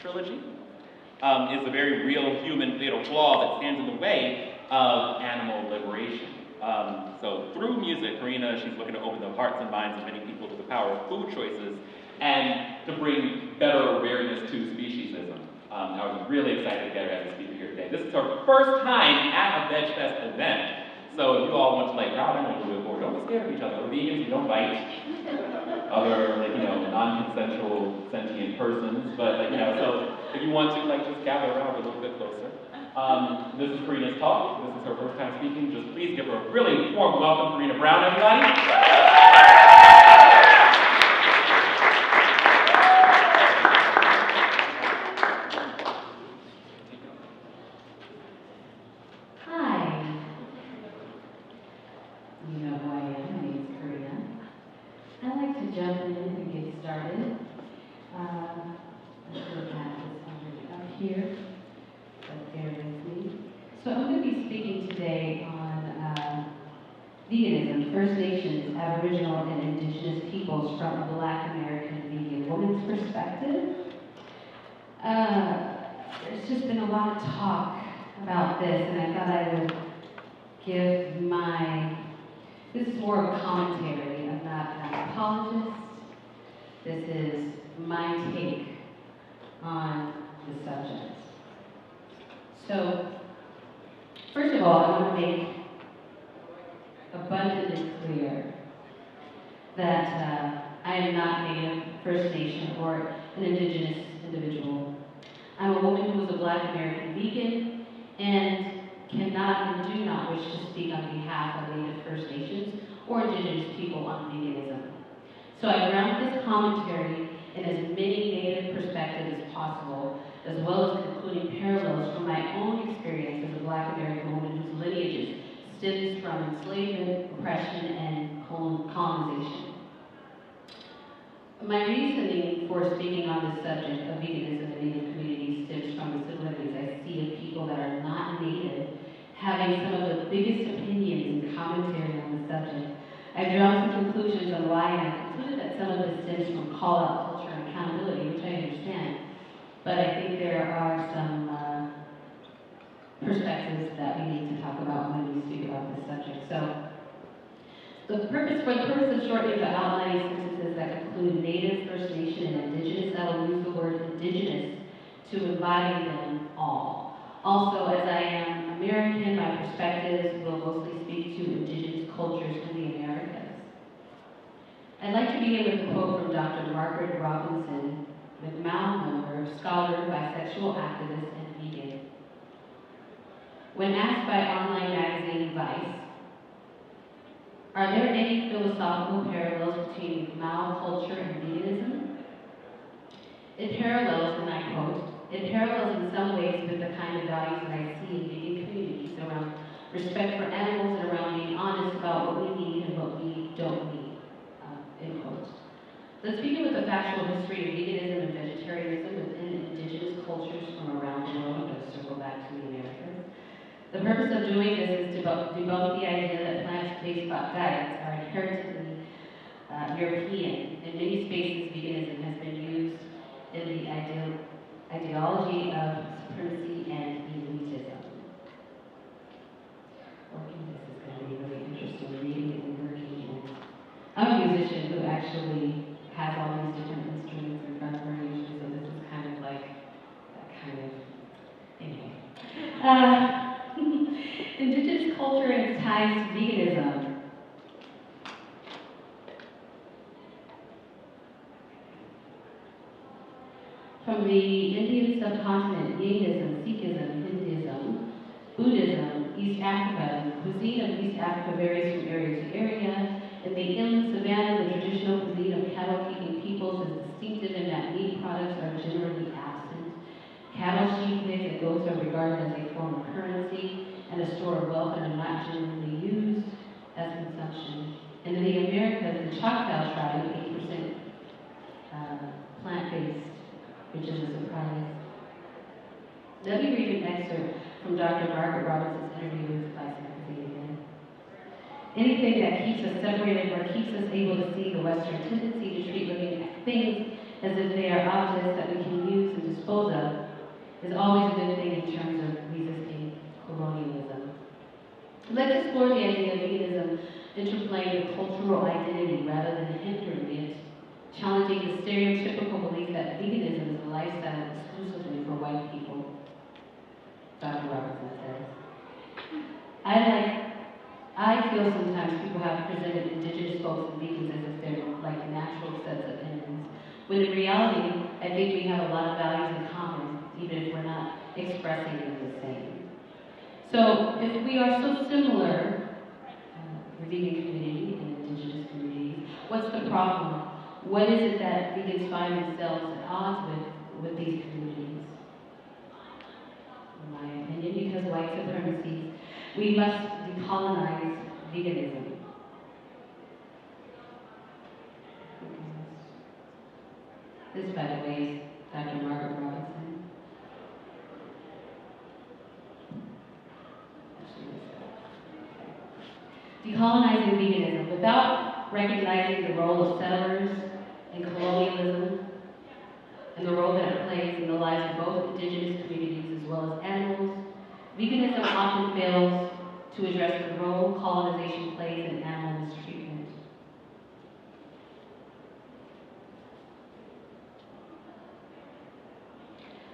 trilogy, is a very real human fatal flaw that stands in the way of animal liberation. So through music, Coreena, she's looking to open the hearts and minds of many people to the power of food choices and to bring better awareness to speciesism. I was really excited to get her as a speaker here today. This is her first time at a Veg Fest event. So if you all want to like, wow, I know what to do before, don't be scared of each other. We're vegans, we don't bite other, like, you know, non-consensual sentient persons. But, like, you know, so if you want to, like, just gather around a little bit closer. This is Coreena's talk. This is her first time speaking. Just please give her a really warm welcome, Coreena Brown, everybody. Veganism, First Nations, Aboriginal, and Indigenous peoples from a Black American vegan woman's perspective. There's just been a lot of talk about this, and I thought I would give this is more of a commentary. I'm not an apologist. This is my take on the subject. So, first of all, I want to make abundantly clear that I am not Native, First Nation, or an Indigenous individual. I'm a woman who is a Black American vegan and cannot and do not wish to speak on behalf of Native, First Nations, or Indigenous people on veganism. So I ground this commentary in as many Native perspectives as possible, as well as concluding parallels from my own experience as a Black American woman whose lineages stems from enslavement, oppression, and colonization. My reasoning for speaking on this subject of veganism in Native communities stems from the similarities I see of people that are not Native having some of the biggest opinions and commentary on the subject. I've drawn some conclusions on why, and I concluded that some of this stems from call-out culture and accountability, which I understand, but I think there are some perspectives that we need to talk about when we speak about this subject. So, for the purpose of shortening the outlining sentences that include Native, First Nation, and Indigenous, I will use the word Indigenous to embody them all. Also, as I am American, my perspectives will mostly speak to Indigenous cultures in the Americas. I'd like to begin with a quote from Dr. Margaret Robinson, McMahon member, scholar, bisexual activist, and vegan. When asked by online magazine Vice, are there any philosophical parallels between Mao culture and veganism? It parallels, and I quote, it parallels in some ways with the kind of values that I see in vegan communities around respect for animals and around being honest about what we need and what we don't need, end quote. Let's begin with the factual history of veganism and vegetarianism within Indigenous cultures from around the world. I'm going to circle back to the Americas. The purpose of doing this is to debunk the idea that plant-based diets are inherently European. In many spaces, veganism has been used in the ideology of supremacy and elitism. Okay, this is going to be really interesting reading and working. I'm a musician who actually has all these different instruments and drum variations, so this is kind of like that kind of, anyway. Indigenous culture and its ties to veganism. From the Indian subcontinent, Jainism, Sikhism, Hinduism, Buddhism, East Africa. The cuisine of East Africa varies from area to area. In the inland savanna, the traditional cuisine of cattle-keeping peoples is distinctive in that meat products are generally absent. Cattle, sheep, pigs, and goats are regarded as a form of currency and a store of wealth and are not generally used as consumption. And in the Americas, the Choctaw tribe, 80% plant-based, which is a surprise. Let me read an excerpt from Dr. Margaret Robinson's interview with Vice magazine again. Anything that keeps us separated or keeps us able to see the Western tendency to treat living things as if they are objects that we can use and dispose of is always a good thing in terms of resisting colonialism. Let's explore the idea of veganism interplaying with cultural identity rather than hindering it, challenging the stereotypical belief that veganism is a lifestyle exclusively for white people. Dr. Robertson says. I feel sometimes people have presented indigenous folks and vegans as if they're like natural sets of enemies, when in reality, I think we have a lot of values in common, even if we're not expressing them the same. So, if we are so similar, the vegan community and indigenous communities, what's the problem? What is it that vegans find themselves at odds with these communities? In my opinion, because white supremacy, we must decolonize veganism. This, by the way, is Dr. Margaret Robinson. Decolonizing veganism without recognizing the role of settlers and colonialism and the role that it plays in the lives of both indigenous communities as well as animals. Veganism often fails to address the role colonization plays in animal mistreatment.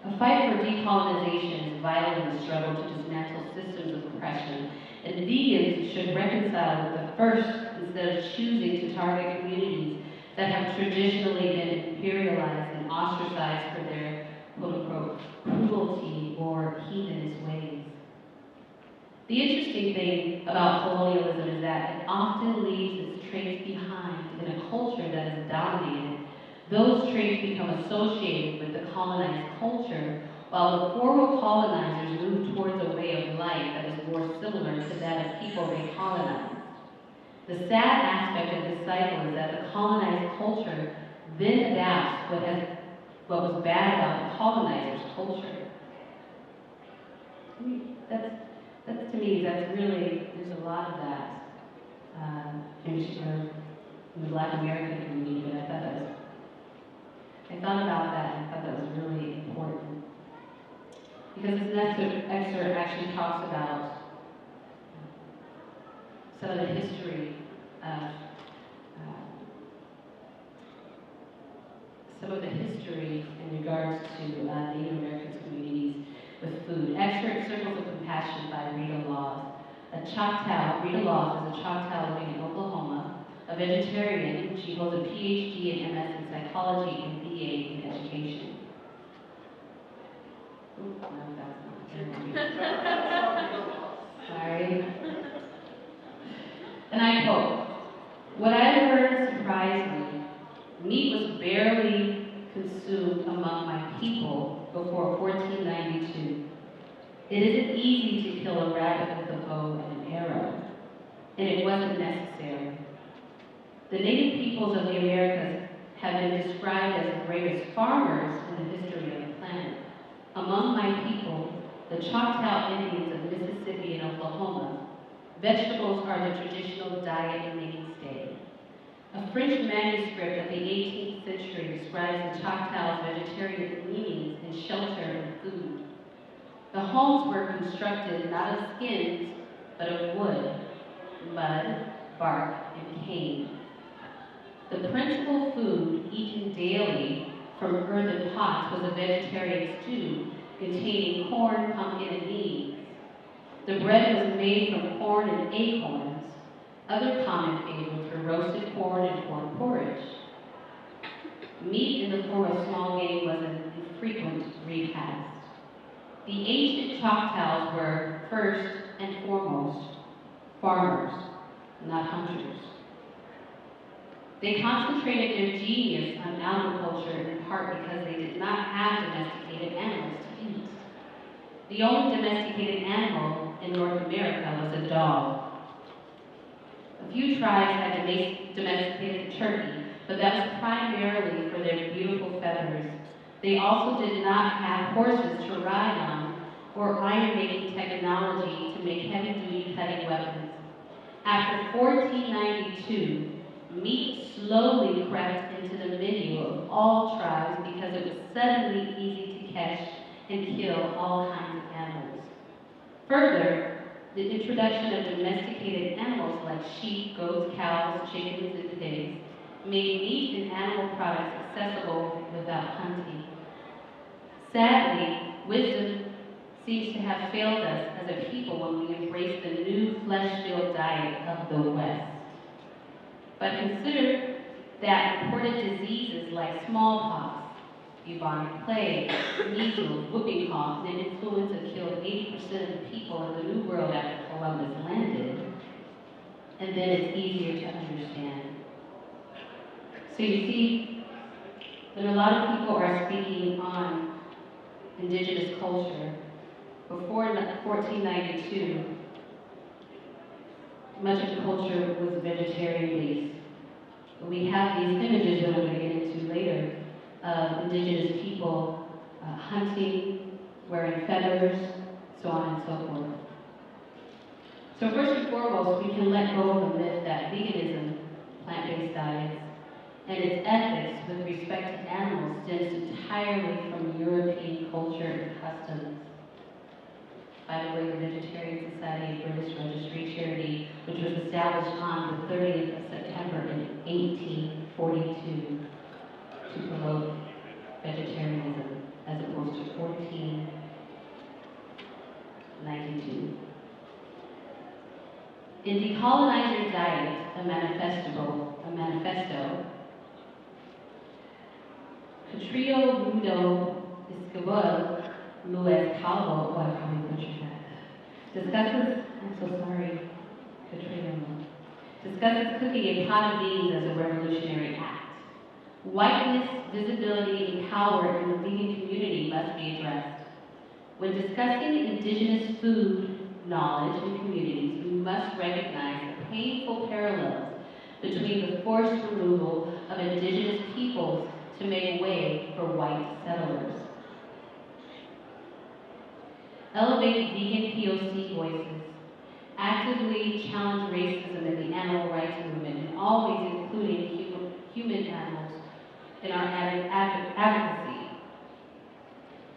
A fight for decolonization is vital in the struggle to dismantle systems of oppression, and vegans should reconcile with the first instead of choosing to target communities that have traditionally been imperialized and ostracized for their quote-unquote cruelty or heathenist ways. The interesting thing about colonialism is that it often leaves its traits behind in a culture that is dominated. Those traits become associated with the colonized culture, while the former colonizers move towards a way of life that is more similar to that of people they colonized. The sad aspect of this cycle is that the colonized culture then adapts what was bad about the colonizer's culture. That's to me, that's really, there's a lot of that in the Black American community, but I thought about that and I thought that was really important. Because this next excerpt actually talks about some of the history of in regards to Native American communities with food. Excerpt Circles of Compassion by Rita Laws. Rita Laws is a Choctaw living in Oklahoma, a vegetarian. She holds a PhD and MS in psychology and BA in education. Ooh, no, that's not. Sorry. And I quote, "What I learned surprised me. Meat was barely consumed among my people before 1492. It isn't easy to kill a rabbit with a bow and an arrow, and it wasn't necessary. The native peoples of the Americas have been described as the greatest farmers in the history of the planet. Among my people, the Choctaw Indians of Mississippi and Oklahoma, vegetables are the traditional diet mainstay. A French manuscript of the 18th century describes the Choctaws' vegetarian leanings in shelter and food. The homes were constructed not of skins, but of wood, mud, bark, and cane. The principal food eaten daily from earthen pots was a vegetarian stew containing corn, pumpkin, and beans. The bread was made from corn and acorns. Other common favorites were roasted corn and corn porridge. Meat in the form of small game was an infrequent repast. The ancient Choctaws were, first and foremost, farmers, not hunters. They concentrated their genius on agriculture in part because they did not have domesticated animals to eat. The only domesticated animal in North America was a dog. A few tribes had domesticated turkey, but that was primarily for their beautiful feathers. They also did not have horses to ride on or iron-making technology to make heavy-duty cutting weapons. After 1492, meat slowly crept into the menu of all tribes because it was suddenly easy to catch and kill all kinds of animals. Further, the introduction of domesticated animals like sheep, goats, cows, chickens, and pigs made meat and animal products accessible without hunting. Sadly, wisdom seems to have failed us as a people when we embrace the new flesh-filled diet of the West. But consider that imported diseases like smallpox, bubonic plague, measles, whooping cough, and influenza killed 80% of the people in the New World after Columbus landed, and then it's easier to understand. So you see, when a lot of people are speaking on Indigenous culture, before 1492, much of the culture was vegetarian-based. We have these images that I'm going to get into later of Indigenous people hunting, wearing feathers, so on and so forth. So first and foremost, we can let go of the myth that veganism, plant-based diets, and its ethics with respect to animals stems entirely from European culture and customs. By the way, the Vegetarian Society of British Registry Charity, which was established on the 30th of September in 1842 to promote vegetarianism, as opposed to 1492. In Decolonizer Diet, a manifesto, Catrio Rudo Escobar Luis Calvo, I probably butchered that, discusses, I'm so sorry, Catrio, discusses cooking a pot of beans as a revolutionary act. Whiteness, visibility, and power in the vegan community must be addressed. When discussing Indigenous food knowledge in communities, we must recognize the painful parallels between the forced removal of Indigenous peoples to make way for white settlers. Elevate vegan POC voices, actively challenge racism in the animal rights movement, and always including human animals in our advocacy.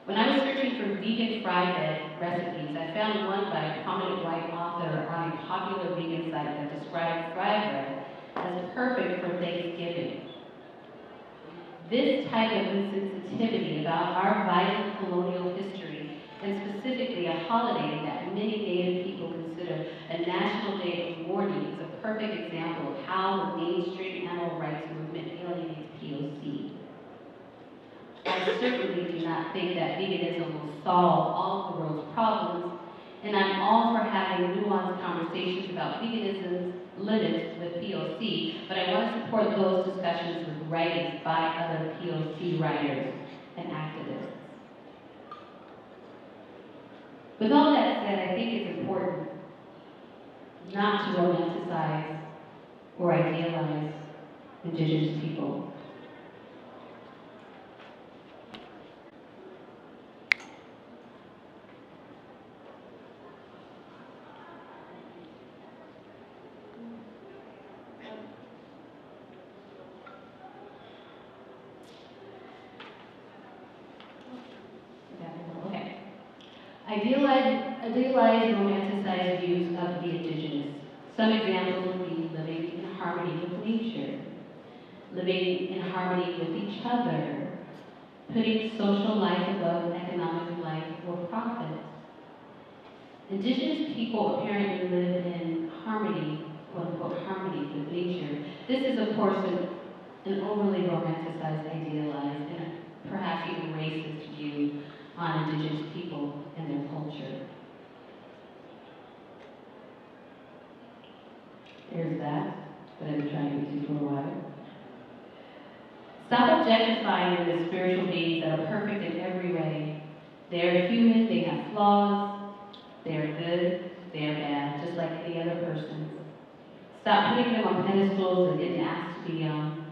When I was searching for vegan fry bread recipes, I found one by a prominent white author on a popular vegan site that described fry bread as perfect for Thanksgiving. This type of insensitivity about our violent colonial history, and specifically a holiday that many Native people consider a national day of mourning, is a perfect example of how the mainstream animal rights movement alienates POC. I certainly do not think that veganism will solve all of the world's problems, and I'm all for having nuanced conversations about veganism's limits with POC, but I want to support those discussions with writings by other POC writers and activists. With all that said, I think it's important not to romanticize or idealize Indigenous people. Idealize romanticized views of the Indigenous. Some examples would be living in harmony with nature, living in harmony with each other, putting social life above economic life or profit. Indigenous people apparently live in harmony, quote-unquote, harmony with nature. This is, of course, an overly romanticized, idealized, and perhaps even racist view on Indigenous people and their culture. There's that, but I've been trying to get to for a while. Stop objectifying them as spiritual beings that are perfect in every way. They are human, they have flaws, they are good, they are bad, just like any other person. Stop putting them on pedestals that didn't ask to be on.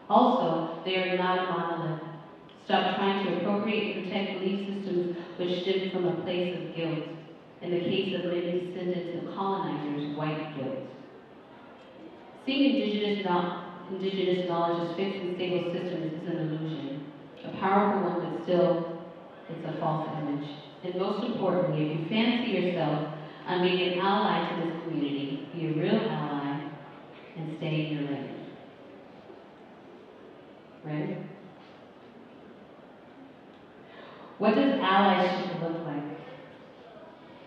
Also, they are not a monolith. Stop trying to appropriate and protect belief systems which stem from a place of guilt. In the case of many descendants of colonizers, white guilt. Seeing indigenous knowledge as fixed and stable systems is an illusion. A powerful one, but still, it's a false false image. And most importantly, if you fancy yourself on being an ally to this community, be a real ally and stay in your lane. Right? What does allyship look like?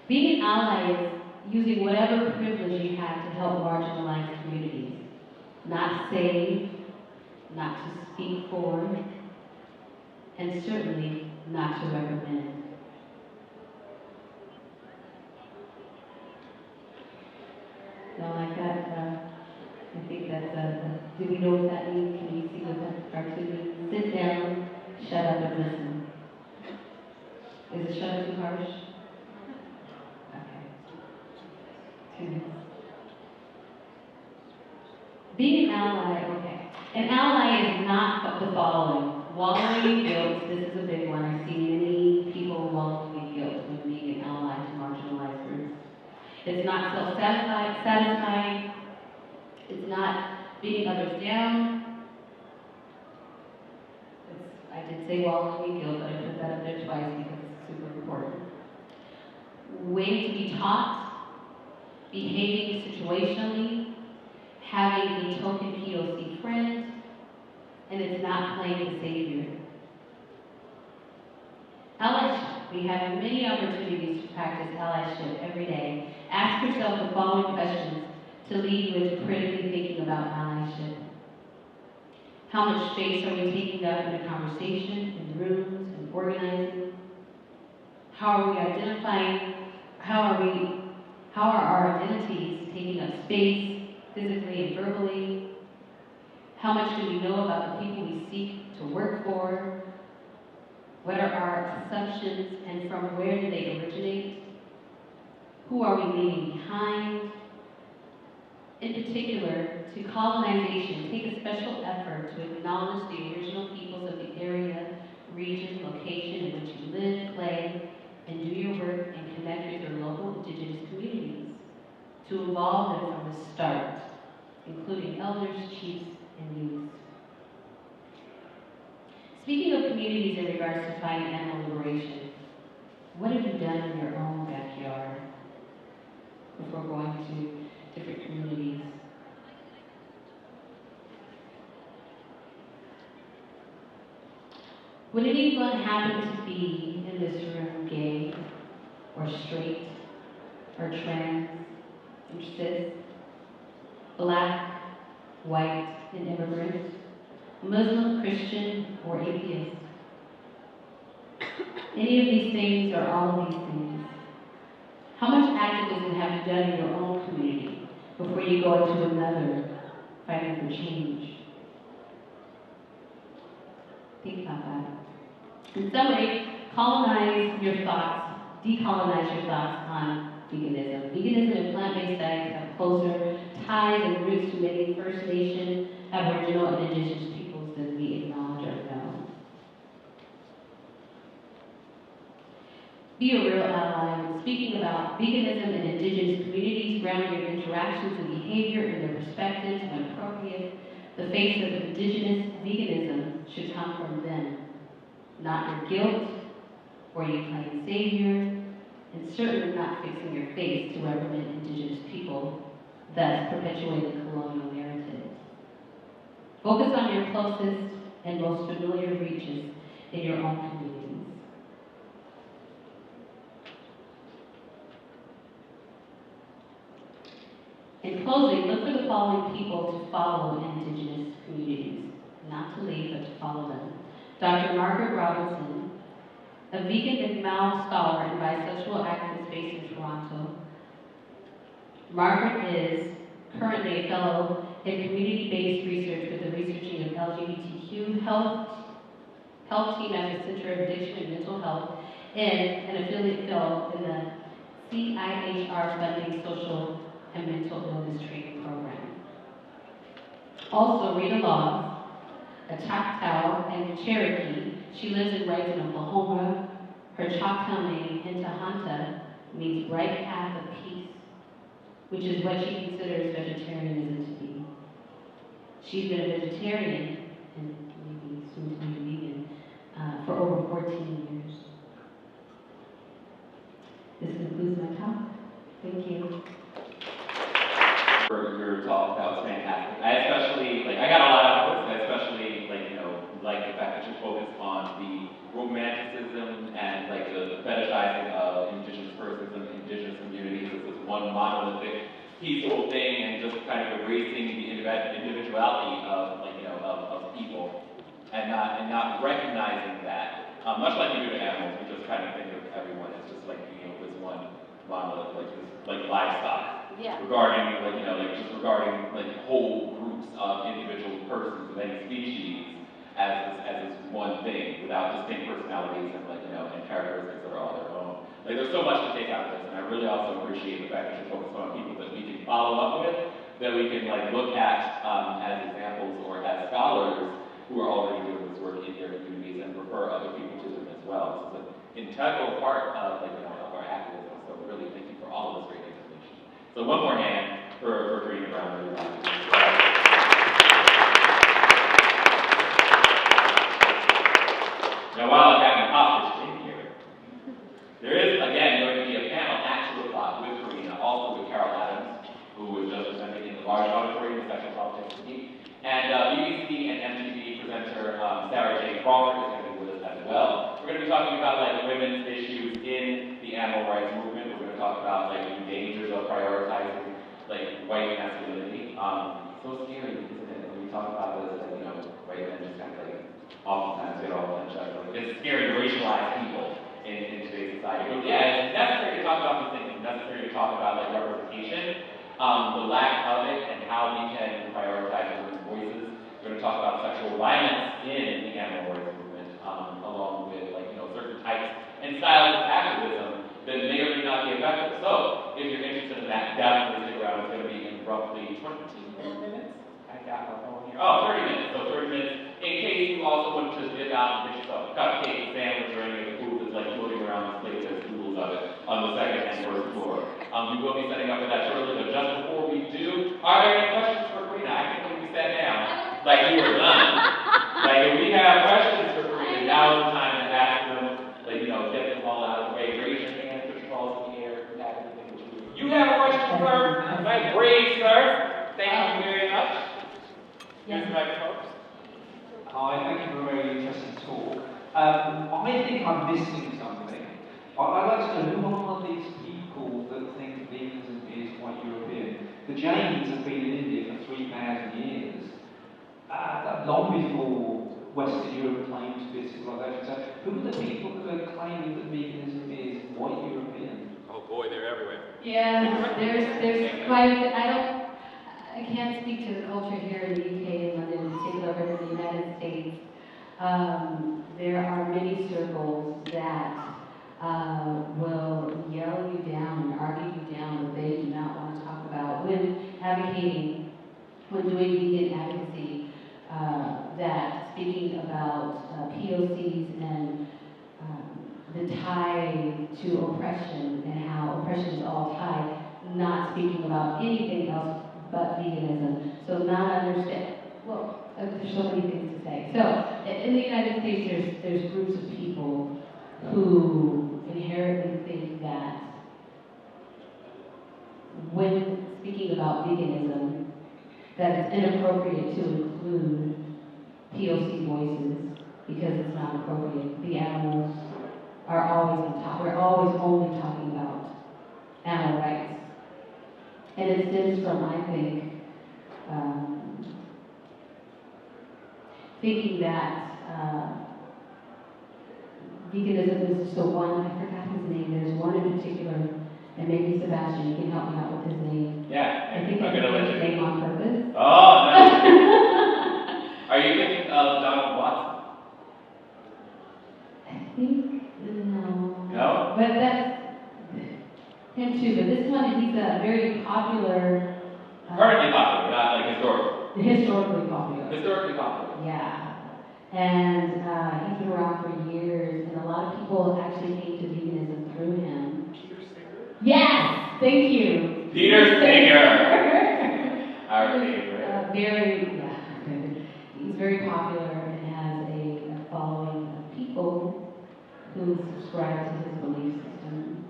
Being an ally is using whatever privilege you have to help marginalized communities. Not save, not to speak for, and certainly not to recommend. Don't like that? I think that's do we know what that means? Can you see what that cartoon means? Sit down, shut up, and listen. Is it shut up too harsh? Okay. 2 minutes. Being an ally, okay. An ally is not the following. Wallowing in guilt, this is a big one. I see many people wallowing in guilt when being an ally to marginalized groups. It's not self-satisfying. It's not beating others down. I did say wallowing in guilt, but I put that up there twice because it's super important. Waiting to be taught, behaving situationally, having a token POC friend, and it's not playing the savior. Allyship. We have many opportunities to practice allyship every day. Ask yourself the following questions to lead you into critically thinking about allyship. How much space are we taking up in a conversation, in rooms, in organizing? How are we identifying? How are our identities taking up space, physically and verbally? How much do we know about the people we seek to work for? What are our assumptions and from where do they originate? Who are we leaving behind? In particular, to colonization, take a special effort to acknowledge the original peoples of the area, region, location in which you live, play, and do your work and connect with your local Indigenous communities. To involve them from the start, including elders, chiefs, and youth. Speaking of communities in regards to fighting animal liberation, what have you done in your own backyard before going to different communities? Would anyone happen to be in this room gay, or straight, or trans, or cis, black, white, and immigrant, Muslim, Christian, or atheist? Any of these things or all of these things? How much activism have you done in your own community before you go into another, fighting for change? Think about that. In summary, decolonize your thoughts on veganism. Veganism and plant-based diets have closer ties and roots to many First Nation, Aboriginal, and Indigenous peoples than we acknowledge or know. Be a real ally. When speaking about veganism and Indigenous communities, ground your interactions and behavior in their perspectives when appropriate. The face of Indigenous veganism should come from them, not your guilt or you playing savior, and certainly not fixing your face to represent Indigenous people, thus perpetuating colonial narratives. Focus on your closest and most familiar reaches in your own communities. In closing, look for the following people to follow in Indigenous communities, not to lead, but to follow them. Dr. Margaret Robinson, a vegan and Mao scholar and bisexual activist based in Toronto. Margaret is currently a fellow in community-based research with the researching of LGBTQ health team at the Center of Addiction and Mental Health, and an affiliate fellow in the CIHR funding social and mental illness training program. Also, Rita Laws, a Choctaw and Cherokee. She lives and writes in Oklahoma. Her Choctaw name, Intahanta, means bright path of peace, which is what she considers vegetarianism to be. She's been a vegetarian, and maybe soon to be vegan, for over 14 years. Thank you. For your talk, that was fantastic. I especially, I got a lot out of this. I especially, like the fact that you focused on the romanticism and, the fetishizing of Indigenous persons and Indigenous communities as this one monolithic, peaceful thing, and just kind of erasing the individuality of, of people, and not recognizing that, much like we do to animals, we just kind of think of everyone as just, this one monolith, this, livestock. Yeah. Regarding, whole groups of individual persons of any species as this one thing without distinct personalities and, and characteristics that are all their own. There's so much to take out of this, and I really also appreciate the fact that you focus on people that we can follow up with, that we can, look at as examples or as scholars who are already doing this work in their communities and refer other people to them as well. This is an integral part of, of our activism, so really thank you for all of this great information. So one more hand for Coreena Brown. Now, while I'm having a hostage thing here, there is, again, going to be a panel at 2 o'clock with Coreena, also with Carol Adams, who was just presenting in the large auditorium, Sexual Politics and Heat. And BBC and MTV presenter Sarah J. Crawford is going to be with us as well. We're going to be talking about, women's issues in the animal rights movement. We're going to talk about, the dangers of prioritizing, white masculinity. So scary, isn't it? When we talk about this, white men just kind of, oftentimes get all in check. It's scary to racialize people in today's society. But yeah, it's necessary to talk about these things. It's necessary to talk about, representation, the lack of it, and how we can prioritize women's voices. We're going to talk about sexual violence in the animal rights movement, along with, certain types and styles of activism that may or may not be effective. So, if you're interested in that, definitely stick around. It's going to be in roughly 20 minutes. I got my phone here. Oh, 30 minutes. So 30 minutes. In case you also want to just dip out and get yourself a cupcake, sandwich, or any of the food that's floating around the plate, there's oodles of it on the second and first floor. We will be setting up for that shortly, but just before we do, are there any questions for Coreena? I think when we sat down, you were done. If we have questions for Coreena, now is the time to ask them. Get them all out of the way. Raise your hand, put your balls in the air. You have a question, sir? Brave, sir. Thank you very much. Use the microphone. Hi, thank you for a very interesting talk. I think I'm missing something. I'd like to know who are these people that think veganism is white European? The Jains have been in India for 3,000 years, long before Western Europe claimed to be a civilization. So who are the people that are claiming that veganism is white European? Oh boy, they're everywhere. Yeah, there's quite I can't speak to the culture here in the UK and London in particular, but in the United States, there are many circles that will yell you down and argue you down that they do not want to talk about when doing vegan advocacy, that speaking about POCs and the tie to oppression and how oppression is all tied, not speaking about anything else but veganism. So not understand, there's so many things to say. So in the United States, there's groups of people who inherently think that when speaking about veganism, that it's inappropriate to include POC voices because it's not appropriate. The animals are always on top. We're always only talking about animal rights. And it stems from, I think, thinking that veganism is so one, I forgot his name, there's one in particular, and maybe Sebastian, you can help me out with his name. Yeah, I think I'm going to let you. Name on purpose. Oh, no. Are you thinking of Donald Watson? I think, no. No? But that's him too, but this one, he's a very popular. Currently popular, not historical. Historically popular. Historically popular. Yeah. And he's been around for years, and a lot of people actually came to veganism through him. Peter Singer? Yes! Thank you. Peter Singer! Our favorite. He's very popular and has a following of people who subscribe to his belief system,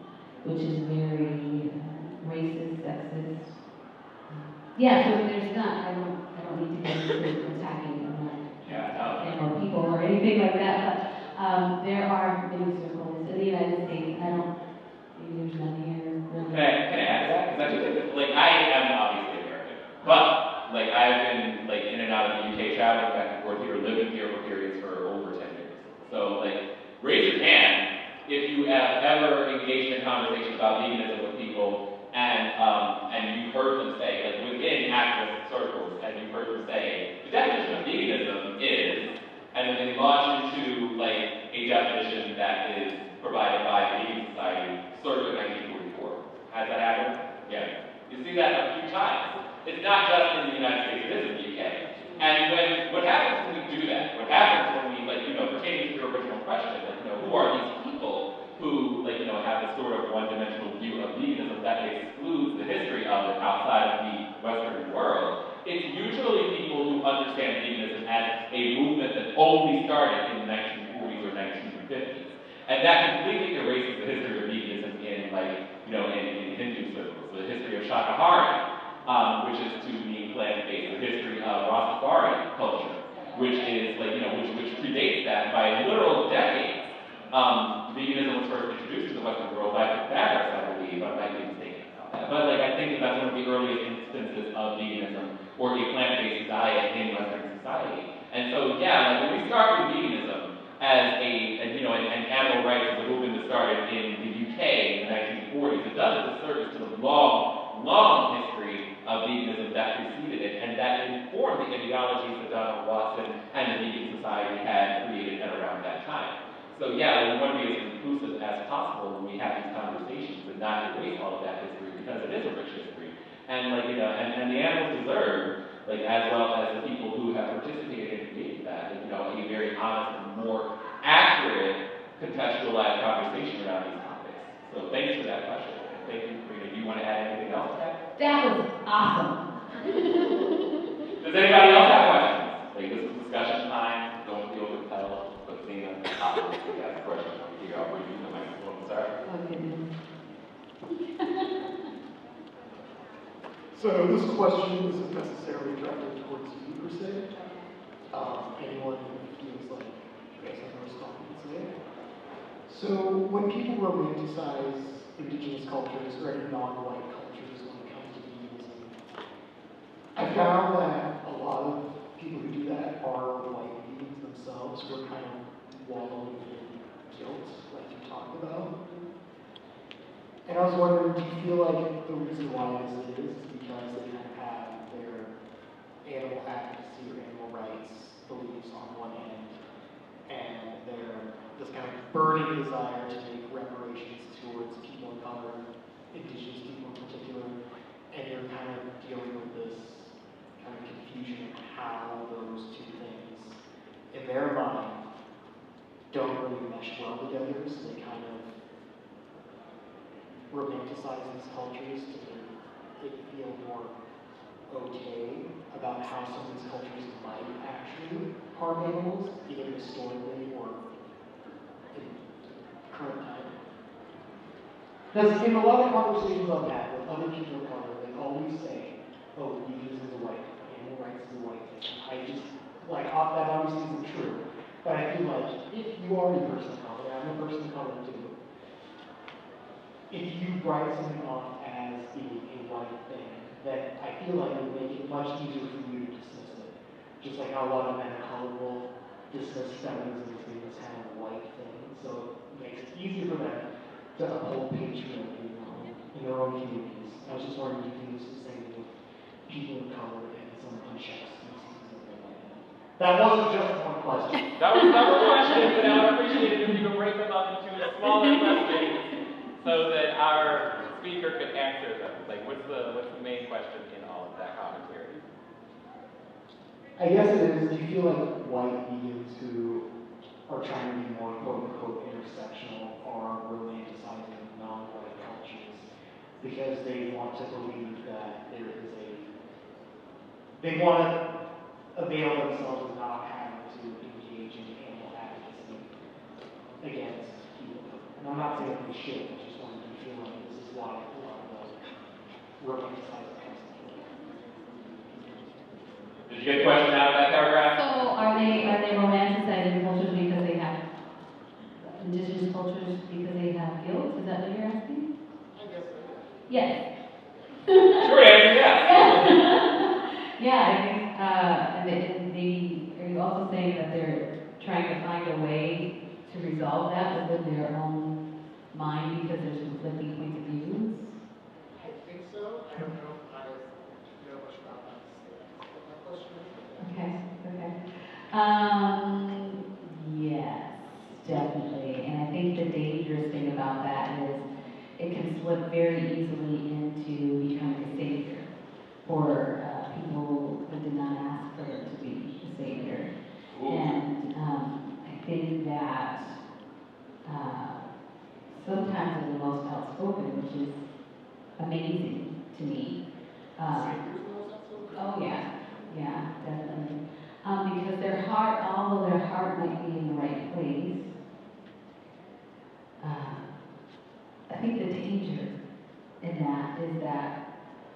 which is very racist, sexist. Yeah, so there's not, I don't need to get into attacking or people or anything like that, but there are many circles in the United States. Maybe there's none here. Really. Can I add to that? Because I do think that, like, I am obviously American, but, like, I've been, like, in and out of the UK, traveling back and forth here, living here for periods for over 10 years. So, like, raise your hand if you have ever engaged in conversations about veganism with people and you've heard them say, like within activist circles, and you've heard them say, the definition of veganism is, and then they launch into like a definition that is provided by the Vegan Society circa 1944. Has that happened? Yeah. You see that a few times. It's not just in the United States, it is in the UK. And what happens when we do that? What happens when we, like, pertaining to your original question, like, who are these people who, like, have this sort of one-dimensional view of veganism that excludes the history of it outside of the Western world? It's usually people who understand veganism as a movement that only started in the 1940s or 1950s. And that completely erases the history of veganism in, like, in Hindu circles, the history of Shakahari, which is to mean plant-based, the history of Rastafari culture, which is, like, which predates that by literal decades. Veganism was first introduced to the Western world by Pythagoras, I believe. I might be mistaken about that. But, like, I think that's one of the earliest instances of veganism or a plant-based diet in Western society. And so, yeah, like, when we start with veganism as and animal rights as a movement that started in the UK in the 1940s, it does a disservice to the long history of veganism that preceded it and that informed the ideologies that Donald Watson and the Vegan Society had created at around that time. So yeah, we want to be as inclusive as possible when we have these conversations and not erase all of that history because it is a rich history. And like, and the animals deserve, like, as well as the people who have participated in creating that, a very honest and more accurate contextualized conversation around these topics. So thanks for that question. Thank you, Coreena. Do you want to add anything else to that? That was awesome. Does anybody else have questions? Like, this is discussion time. Don't feel compelled, but seeing a topic, if you have a question, I'll figure out where you use the microphone to start. Oh, goodness. So this question isn't necessarily directed towards you per se. Anyone who feels like they have a response can say it. So when people romanticize Indigenous cultures or any non-white cultures when it comes to veganism, I found that a lot of people who do that are white vegans themselves who are kind of wallowing in guilt, like you talked about. And I was wondering, do you feel like the reason why this is because they kind of have their animal advocacy or animal rights beliefs on one end, and their this kind of burning desire to make reparations towards people of color, Indigenous people in particular, and you're kind of dealing with this kind of confusion of how those two things, in their mind, don't really mesh well together, so they kind of romanticize these cultures to make it feel more okay about how some of these cultures might actually harm animals, either historically or in current time. Because in a lot of conversations I've had with other people of color, they always say, oh, veganism is a white thing, animal rights is a white thing. I just, like, that obviously isn't true. But I feel like if you are a person of color, I'm a person of color too, if you write something off as being a white thing, then I feel like it would make it much easier for you to dismiss it. Just like how a lot of men of color will dismiss feminism as being this kind of white thing. So it makes it easier for them to uphold patriarchy in their own communities. I was just wondering if you can use the same with people of color and some unchecked species and everything like that. That wasn't just one question. That was several questions, and I would appreciate it if you could break them up into smaller questions so that our speaker could answer them. Like, what's the main question in all of that commentary? I guess it is, do you feel like white vegans who are trying to be more quote-unquote intersectional are romanticizing non-white cultures because they want to believe that there is they want to avail themselves of not having to engage in animal advocacy against people. And I'm not saying that they should, I just wanted to feel like this is why a lot of the romanticize pansexuality. Did you get the question out of that paragraph? So are they romanticizing cultures because they have indigenous cultures because they have guilt? Is that what you're asking? I guess so. Yes. Short answer, yes. Yeah, I think, are you also saying that they're trying to find a way to resolve that within their own mind because there's conflicting points of view? I think so. I don't know if I know much about that question. Okay, okay. Yes, definitely. And I think the dangerous thing about that is it can slip very easily into becoming a savior for people who did not ask for it to be a savior. Ooh. And I think that sometimes they're the most outspoken, which is amazing to me. Oh yeah, yeah, definitely. Because their heart, although their heart might be in the right place, I think the danger in that is that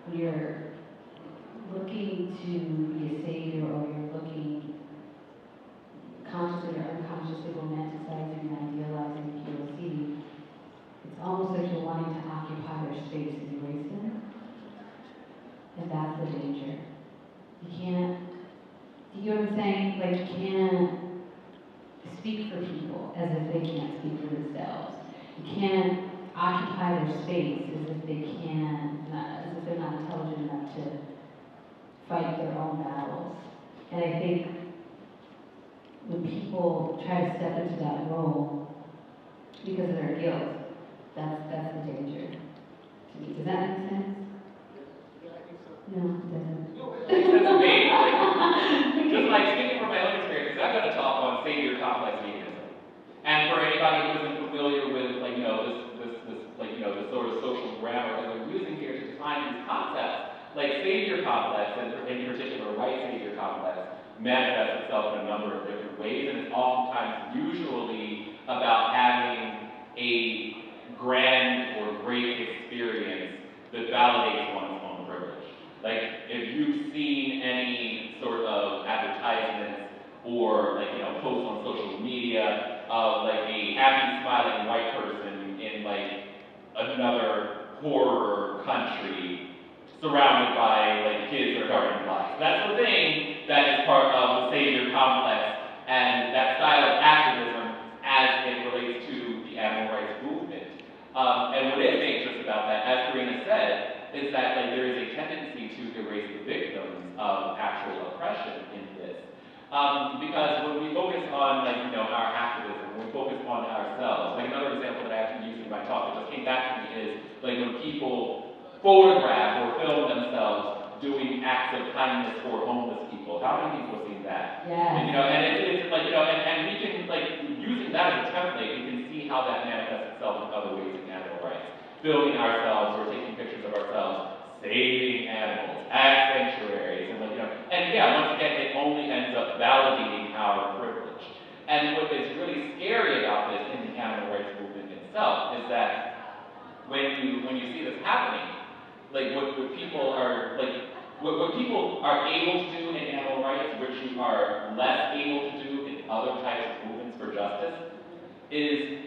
when you're looking to be a savior or you're looking consciously or unconsciously romanticizing and idealizing POC, it's almost like you're wanting to occupy their space and erase them. And that's the danger. You can't, you know what I'm saying? Like you can't speak for people as if they can't speak for themselves. You can't occupy their space as if they can, as if they're not intelligent enough to fight their own battles. And I think when people try to step into that role because of their guilt, that's the danger to me. Does that make sense? Yeah, I think so. No, it doesn't. It makes sense to me. Just like speaking from my own experience, I've got to talk on savior complex veganism. And for anybody who isn't familiar with, like, you know, the sort of social grammar that we're using here to define these concepts, like savior complex, and in particular white savior complex, manifests itself in a number of different ways, and it's oftentimes usually about having a grand or great experience that validates one's own privilege. Like, if you've seen any sort of advertisements or, like, you know, posts on social media of, like, a happy, smiling white person in, like, another poorer country surrounded by, like, kids that are guarding blocks. That's the thing that is part of the savior complex and that style of activism as it relates to the animal rights movement. And what is dangerous about that, as Coreena said, is that, like, there is a tendency to erase the victims of actual oppression in this. Because when we focus on, like, you know, our activism, when we focus on ourselves, like another example that I actually used in my talk that just came back to me is, like, when people photograph or film themselves doing acts of kindness for homeless people. How many people have seen that? Yeah. And, you know, and it's like, you know, and we can, like, using that as a template, we can see how that manifests itself in other ways in animal rights. Filming ourselves or taking pictures of ourselves, saving animals at sanctuaries, and, like, you know, and yeah, once again, it only ends up validating our privilege. And what is really scary about this in the animal rights movement itself is that when you see this happening, like what people are like what people are able to do in animal rights, which you are less able to do in other types of movements for justice, is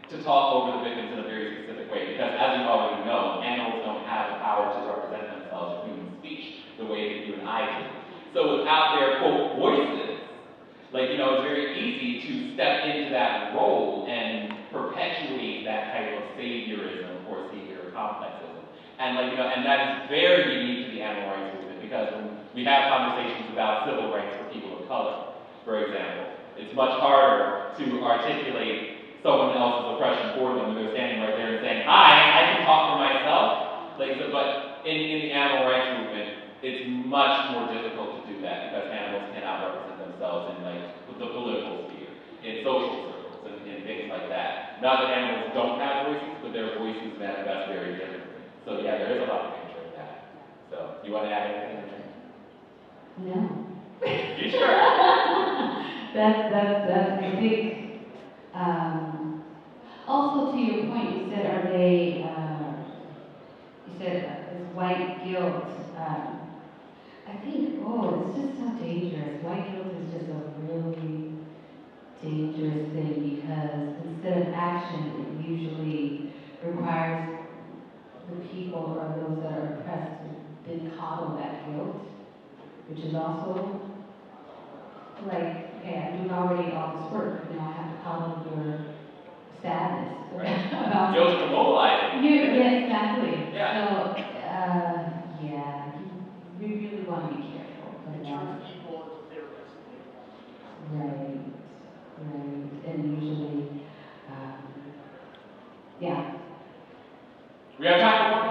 to talk over the victims in a very specific way. Because as you already know, animals don't have the power to represent themselves in human speech the way that you and I do. So without their quote voices, like, you know, it's very easy to step into that role and perpetuate that type of saviorism or savior complexism. And, like, you know, and that is very unique to the animal rights movement, because when we have conversations about civil rights for people of color, for example, it's much harder to articulate someone else's oppression for them when they're standing right there and saying, "Hi, I can talk for myself." Like, so, but in the animal rights movement, it's much more difficult to do that because animals cannot represent themselves in, like, the political sphere, in social circles, and things like that. Not that animals don't have voices, but their voices manifest very differently. So yeah, there is a lot of danger in that. So, you want to add anything? No. You sure? That's, I think, also to your point, you said, said, this white guilt. I think, it's just so dangerous. White guilt is just a really dangerous thing because instead of action, it usually requires the people or those that are oppressed to then coddle that guilt, which is also like, okay, I'm doing already all this work, I have to coddle your sadness about Guilt to mobilize. yes, exactly. Yeah. So, we really want to be careful. It turns people into therapists. Right. And usually, yeah. We have time for one